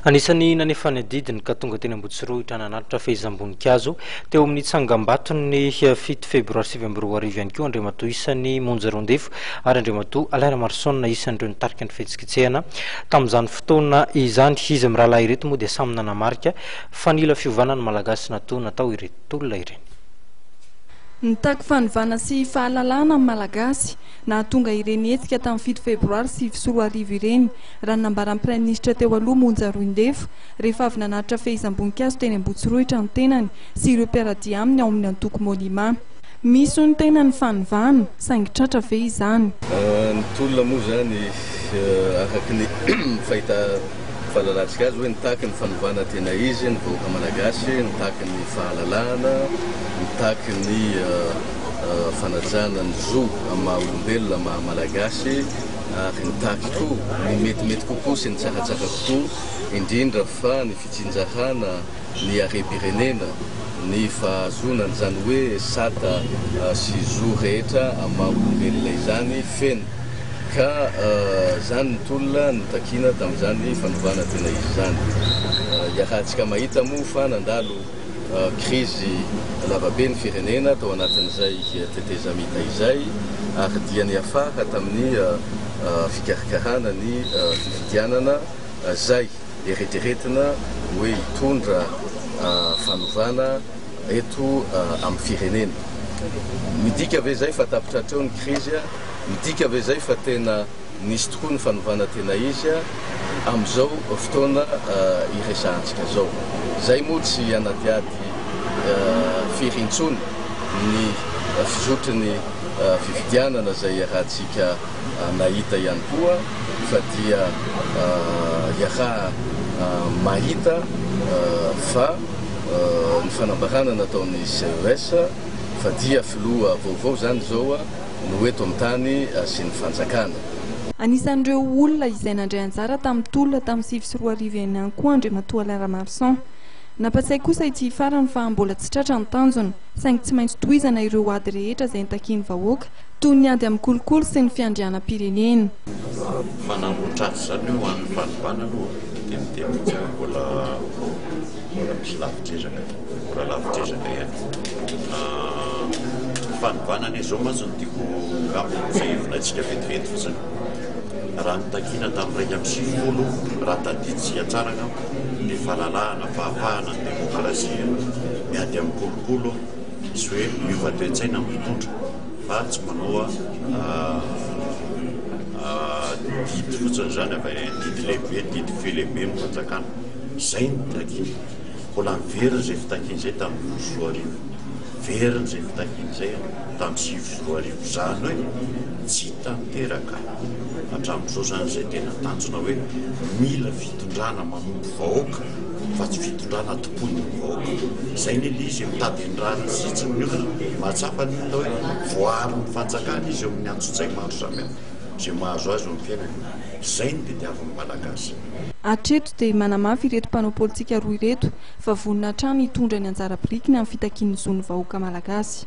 Anisan'ny nanefa didiny ka tonga teny Ambohitsiroa nanatitra fehezam-boninkazo teo amin'ny tsangam-baton'ny 7 febroary 2020 ihany koa Andriamatoa isan'ny monja rondefo ary Andriamatoa Alain Marson isan'ireo nitarika ny fihetsikehtsehana tamin'izany fotoana izany. Izy amin'ny rahalahy ireto moa dia samy nanamarika fanila fiovanana malagasy natao ireto olona ireny. Nitaky fanovana sy fahalalana amin'ny malagasy nahatonga ireny hetsika tamin'ny 7 febroary 2020 ireny raha nambaran'ny praiminisitra teo aloha Monja Rondefo rehefa avy nanatitra fehezam-boninkazo teny Ambohitsiroa ny tenany sy ireo mpiaradia aminy ao amin'ny antoko monima. Misy ny tena ny fanovana saingy tratra ve izany. Ny tolona moa zany araka ny fahita fahalalantsika azy hoe nitaky ny fanovana tena izy ny vahoaka malagasy, nitaky ny fahalalana, nitaky ny fanajana ny zo maha olombelona maha malagasy ary nitaky koa ny metimety kokoa sy ny tsaratsara kokoa indrindra fa ny fitsinjahana ny arem-pirenena ny fahazonany zany hoe sata sy zo rehetra maha olombelona izany feno ka zany ny tolona nitakina tamin'izany fanovana tena izy zany. Iarantsika mahita moa fa nandalo krizy lavabe ny firenena tao anatin'izay tetezamita izay ary dia niafara tamin'ny fikarakarana ny fifidianana zay eritreretina hoe hitondra fanovana eto amin'ny firenena. Midika ve zay fa tapitra hatreo ny krizy, midika ve zay fa tena nisy tokoa ny fanovana tena izy amin'izao fotoana iresahantsika zao. Zay moa tsy anadiady firintsony ny fizotry fifidianana zay iarahantsika nahita ihany koa fa dia iaraha mahita fa ny fanambarana nataon'ny CES fa dia filoha vaovao zany zao no eto amin'ny tany sy ny fanjakana. Anisan'ireo olona izay nandray anjara tamin'ny tolona tamin'ny 2020 ihany koa Andriamatoa Alain Marson. Nampatsay kosa ity farany fa mbola tsy tratra ny tanjona saingy tsy maintsy tohizana ireo ady rehetra izay nitakiany vahoaka toy ny ady amin'ny kolokolo sy ny fiandrianam-pirenena. Manambotraty zany eo an'ny fanovana aloha temitemy mbola misy lavitrezaka ihany. Fanovana izao mantsy no tiako amizay hevinatsika vetivety fotsiny. Raha nitakina tamin'ny 2020 raha tadiditsika tsara ny fahalalahana, fahafahana, ny demokrasia miady amin'ny kolokolo sy hoe miova toe-tsaina mitondra fa tsy manao didy fotsiny zany avy didy lehibe, didy fe lehibe ny fanjakana. Zay nitakina. Mbola miveriny zay fitakiny zay tamin'ny 2020. Veriny zay fitakiny zay tamin'ny 2020. Zany hoe tsy tanteraka hatramin'izao zany zay tena tanjona hoe mila fitondrana manombo vahoaka fa tsy fitondrana tompony vahoaka. Zay ny izy mitady endrana sy tsy miofina mahatsapa ny olona hoe voary ny fanjakana izy eo amin'ny antso-tsay maro samihafa zay mahazo azy eo amin'ny fiainana. Zay ny tadiavin'ny malagasy. Hatreto dia manamafy ireto mpanao politika roa ireto fa vonina hatrany hitondra ny anjara birikiny amin'ny fitakian'ny zon'ny vahoaka malagasy.